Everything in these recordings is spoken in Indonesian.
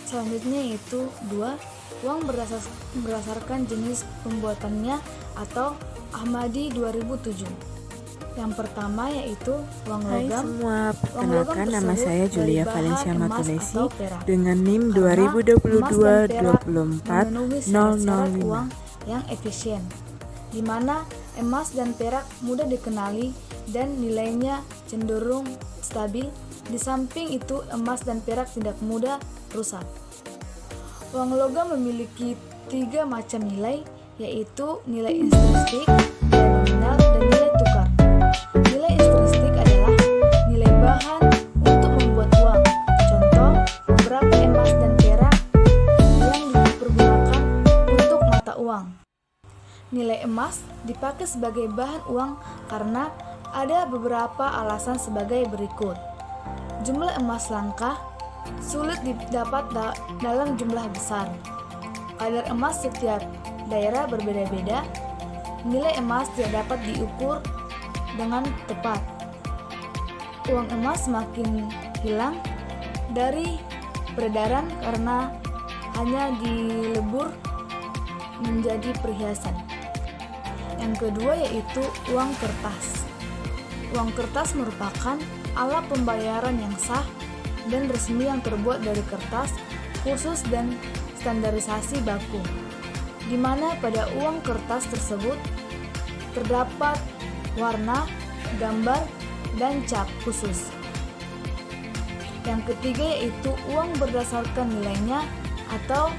Selanjutnya yaitu 2. Uang berdasarkan jenis pembuatannya atau Ahmadi 2007. Yang pertama yaitu uang Hai logam. semua, Uang logam perkenalkan nama tersebut saya dari Julia bahan Valencia emas Matulesi atau perak. dengan NIM Karena emas dan perak 2022-24 memenuhi syarat-syarat 005. uang yang efisien, di mana emas dan perak mudah dikenali dan nilainya cenderung stabil. Di samping itu, emas dan perak tidak mudah rusak. Uang logam memiliki 3 macam nilai, yaitu nilai intrinsik, nilai nominal, dan nilai tukar. Nilai intrinsik adalah nilai bahan untuk membuat uang. Contoh, beberapa emas dan perak yang dipergunakan untuk mata uang. Nilai emas dipakai sebagai bahan uang karena ada beberapa alasan sebagai berikut. Jumlah emas langka, sulit didapat dalam jumlah besar. Kadar emas setiap daerah berbeda-beda. Nilai emas tidak dapat diukur dengan tepat. Uang emas semakin hilang dari peredaran karena hanya dilebur menjadi perhiasan. Yang kedua yaitu uang kertas. Uang kertas merupakan alat pembayaran yang sah dan resmi yang terbuat dari kertas khusus dan standarisasi baku, di mana pada uang kertas tersebut terdapat warna, gambar, dan cap khusus. Yang ketiga yaitu uang berdasarkan nilainya atau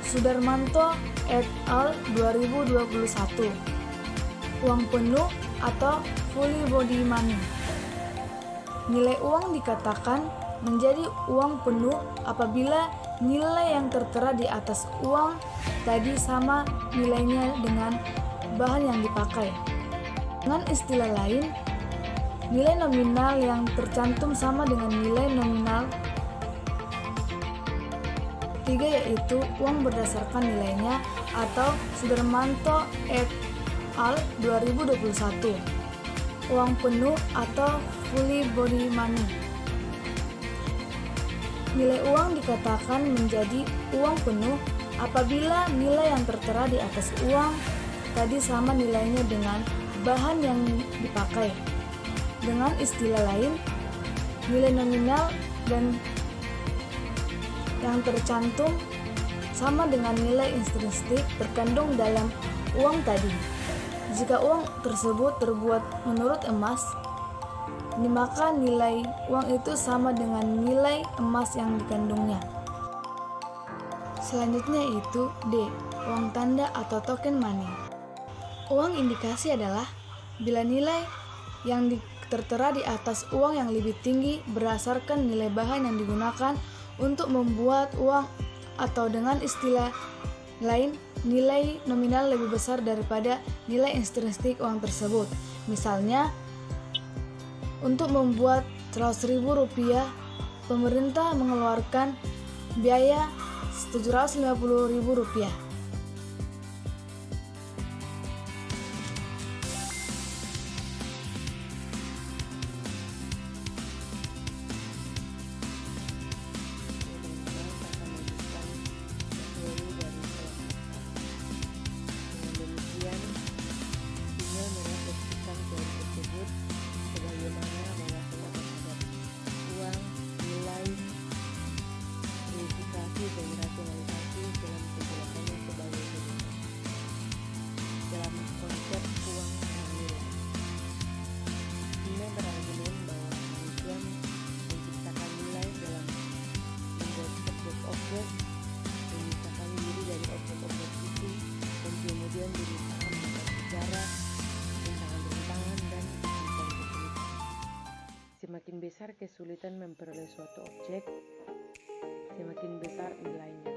Sudarmanto et al. 2021. Uang penuh atau fully body money. Nilai uang dikatakan menjadi uang penuh apabila nilai yang tertera di atas uang tadi sama nilainya dengan bahan yang dipakai. Dengan istilah lain, nilai nominal yang tercantum sama dengan nilai nominal. Tiga yaitu uang berdasarkan nilainya atau Sudarmanto et al. 2021. Uang penuh atau fully body money. Nilai uang dikatakan menjadi uang penuh apabila nilai yang tertera di atas uang tadi sama nilainya dengan bahan yang dipakai. Dengan istilah lain, nilai nominal dan yang tercantum sama dengan nilai intrinsik terkandung dalam uang tadi. Jika uang tersebut terbuat menurut emas, maka nilai uang itu sama dengan nilai emas yang dikandungnya. Selanjutnya itu D. Uang tanda atau token money. Uang indikasi adalah bila nilai yang tertera di atas uang yang lebih tinggi berdasarkan nilai bahan yang digunakan untuk membuat uang, atau dengan istilah lain, nilai nominal lebih besar daripada nilai intrinsik uang tersebut. Misalnya, untuk membuat Rp100.000, pemerintah mengeluarkan biaya Rp750.000. Semakin besar kesulitan memperoleh suatu objek, semakin besar nilainya.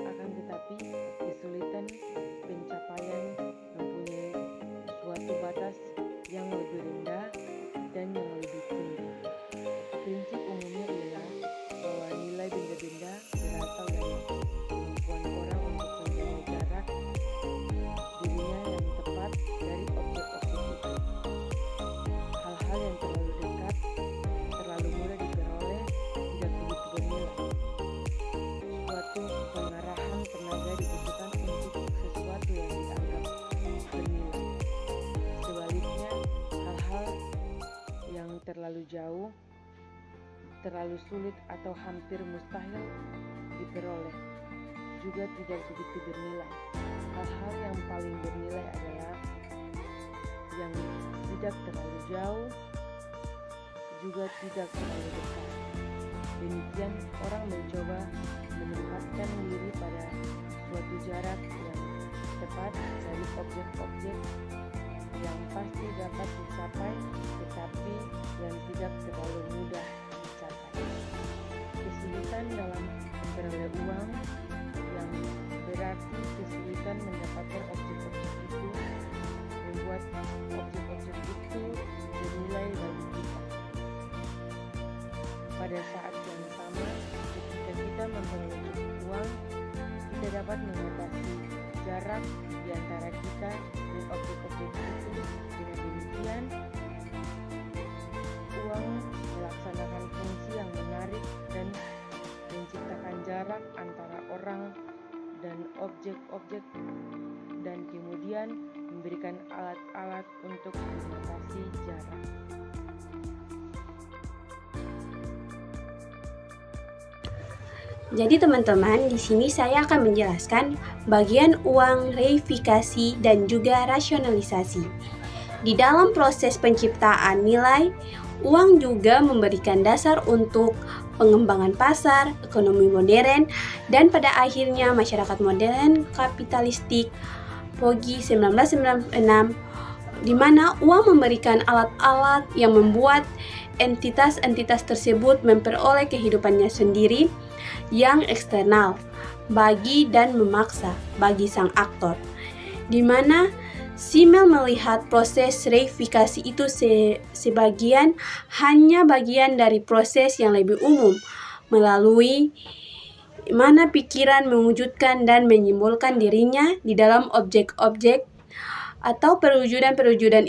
Akan tetapi, kesulitan pencapaian mempunyai suatu batas yang lebih rendah dan yang lebih tinggi. Prinsip umumnya ialah bahwa nilai benda-benda berasal dari kemampuan orang untuk menjauh jarak dirinya yang tepat dari objek-objek itu. Hal-hal yang terlalu dekat, terlalu mudah diperoleh, tidak begitu bernilai. Suatu terlalu jauh, terlalu sulit atau hampir mustahil diperoleh, juga tidak begitu bernilai. Hal-hal yang paling bernilai adalah yang tidak terlalu jauh, juga tidak terlalu dekat. Demikian orang mencoba menempatkan diri pada suatu jarak yang tepat dari objek-objek yang pasti dapat dicapai, tetapi yang tidak terlalu mudah dicapai. Kesulitan dalam memperoleh uang yang berarti kesulitan mendapatkan objek-objek itu membuat objek-objek itu bernilai bagi kita. Pada saat yang sama, ketika kita memperoleh uang, kita dapat mengatasi jarak di antara kita dan objek-objek itu. Dengan demikian, uang melaksanakan fungsi yang menarik dan menciptakan jarak antara orang dan objek-objek, dan kemudian memberikan alat-alat untuk mengatasi jarak. Jadi teman-teman, di sini saya akan menjelaskan bagian uang, reifikasi, dan juga rasionalisasi. Di dalam proses penciptaan nilai, uang juga memberikan dasar untuk pengembangan pasar, ekonomi modern, dan pada akhirnya masyarakat modern kapitalistik Poggi 1996, di mana uang memberikan alat-alat yang membuat entitas-entitas tersebut memperoleh kehidupannya sendiri yang eksternal bagi dan memaksa bagi sang aktor, di mana Simmel melihat proses reifikasi itu sebagian hanya bagian dari proses yang lebih umum, melalui mana pikiran mewujudkan dan menyimbolkan dirinya di dalam objek-objek atau perwujudan-perwujudan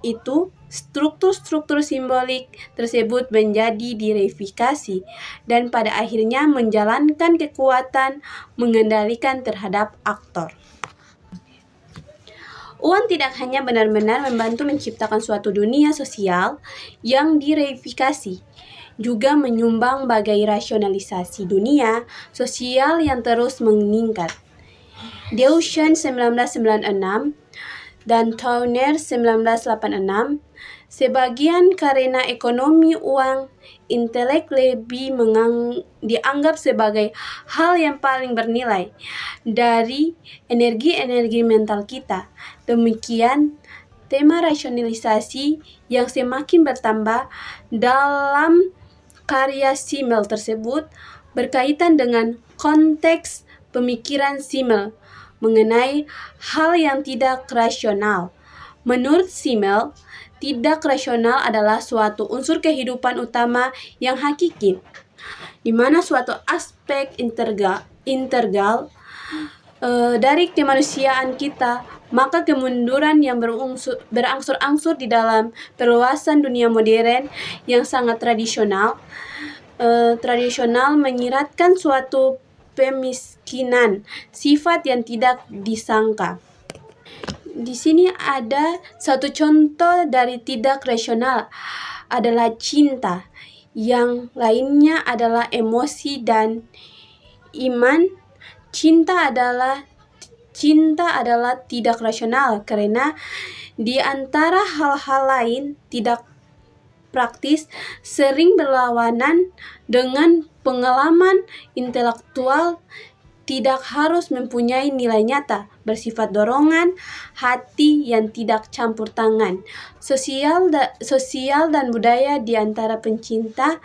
itu struktur-struktur simbolik tersebut menjadi direifikasi dan pada akhirnya menjalankan kekuatan mengendalikan terhadap aktor. Uang tidak hanya benar-benar membantu menciptakan suatu dunia sosial yang direifikasi, juga menyumbang bagai rasionalisasi dunia sosial yang terus meningkat. Deuchan 1996 dan Tauner 1986, sebagian karena ekonomi uang, intelek lebih dianggap sebagai hal yang paling bernilai dari energi-energi mental kita. Demikian, tema rasionalisasi yang semakin bertambah dalam karya Simmel tersebut berkaitan dengan konteks pemikiran Simmel mengenai hal yang tidak rasional. Menurut Simmel, tidak rasional adalah suatu unsur kehidupan utama yang hakiki, di mana suatu aspek integral dari kemanusiaan kita, maka kemunduran yang berangsur-angsur di dalam perluasan dunia modern yang sangat tradisional menyiratkan suatu pemiskinan, sifat yang tidak disangka. Di sini ada satu contoh dari tidak rasional adalah cinta, yang lainnya adalah emosi dan iman. Cinta adalah tidak rasional karena di antara hal-hal lain tidak praktis sering berlawanan dengan pengalaman intelektual, tidak harus mempunyai nilai nyata, bersifat dorongan hati yang tidak campur tangan, sosial dan budaya di antara pencinta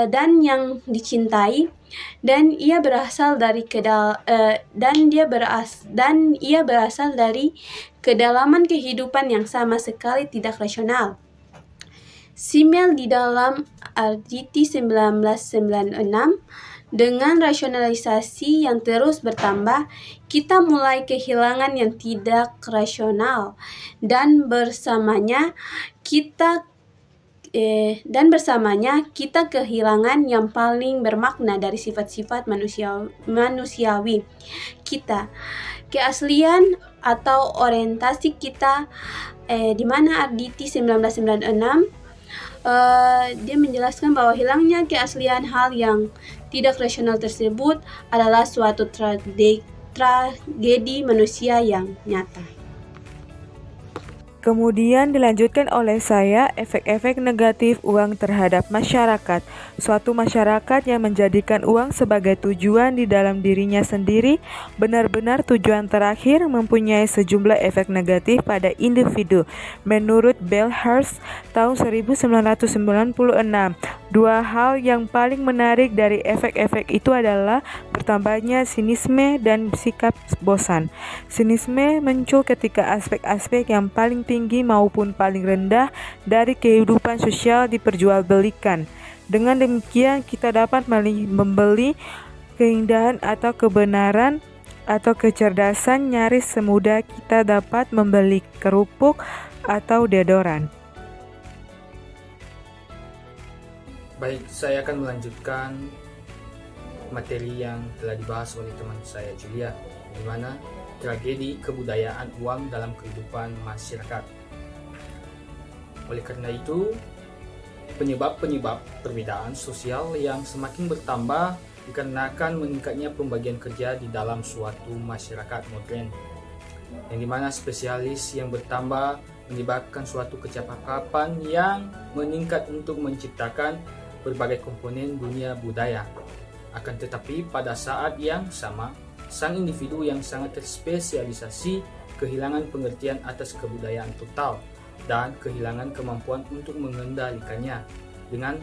dan yang dicintai, dan ia berasal dari kedalaman kehidupan yang sama sekali tidak rasional. Simmel di dalam RDT 1996, dengan rasionalisasi yang terus bertambah, kita mulai kehilangan yang tidak rasional dan bersamanya kita kehilangan yang paling bermakna dari sifat-sifat manusiawi kita, keaslian atau orientasi kita, di mana RDT 1996 Dia menjelaskan bahwa hilangnya keaslian hal yang tidak rasional tersebut adalah suatu tragedi manusia yang nyata. Kemudian dilanjutkan oleh saya, efek-efek negatif uang terhadap masyarakat. Suatu masyarakat yang menjadikan uang sebagai tujuan di dalam dirinya sendiri, benar-benar tujuan terakhir, mempunyai sejumlah efek negatif pada individu. Menurut Bell Hurst tahun 1996, dua hal yang paling menarik dari efek-efek itu adalah bertambahnya sinisme dan sikap bosan. Sinisme muncul ketika aspek-aspek yang paling tinggi maupun paling rendah dari kehidupan sosial diperjualbelikan. Dengan demikian kita dapat membeli keindahan atau kebenaran atau kecerdasan nyaris semudah kita dapat membeli kerupuk atau deodoran. Baik, saya akan melanjutkan materi yang telah dibahas oleh teman saya Julia, di mana tragedi kebudayaan uang dalam kehidupan masyarakat. Oleh karena itu, penyebab-penyebab perbedaan sosial yang semakin bertambah dikarenakan meningkatnya pembagian kerja di dalam suatu masyarakat modern, yang dimana spesialis yang bertambah menyebabkan suatu kecakapan yang meningkat untuk menciptakan berbagai komponen dunia budaya. Akan tetapi pada saat yang sama, sang individu yang sangat terspesialisasi kehilangan pengertian atas kebudayaan total dan kehilangan kemampuan untuk mengendalikannya. Dengan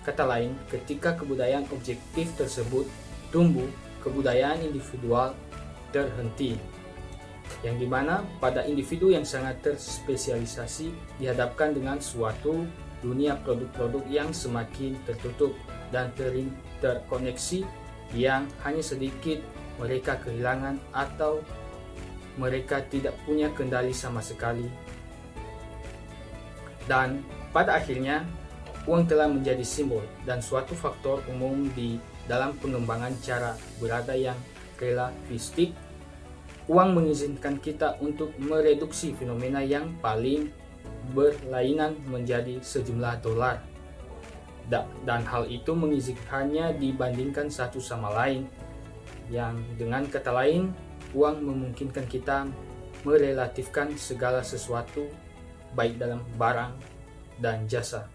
kata lain, ketika kebudayaan objektif tersebut tumbuh, kebudayaan individual terhenti, yang dimana pada individu yang sangat terspesialisasi dihadapkan dengan suatu dunia produk-produk yang semakin tertutup dan terkoneksi, yang hanya sedikit mereka kehilangan atau mereka tidak punya kendali sama sekali. Dan pada akhirnya uang telah menjadi simbol dan suatu faktor umum di dalam pengembangan cara berada yang relativistik. Uang mengizinkan kita untuk mereduksi fenomena yang paling berlainan menjadi sejumlah dolar, dan hal itu mengizinkannya dibandingkan satu sama lain, yang dengan kata lain, uang memungkinkan kita merelatifkan segala sesuatu baik dalam barang dan jasa.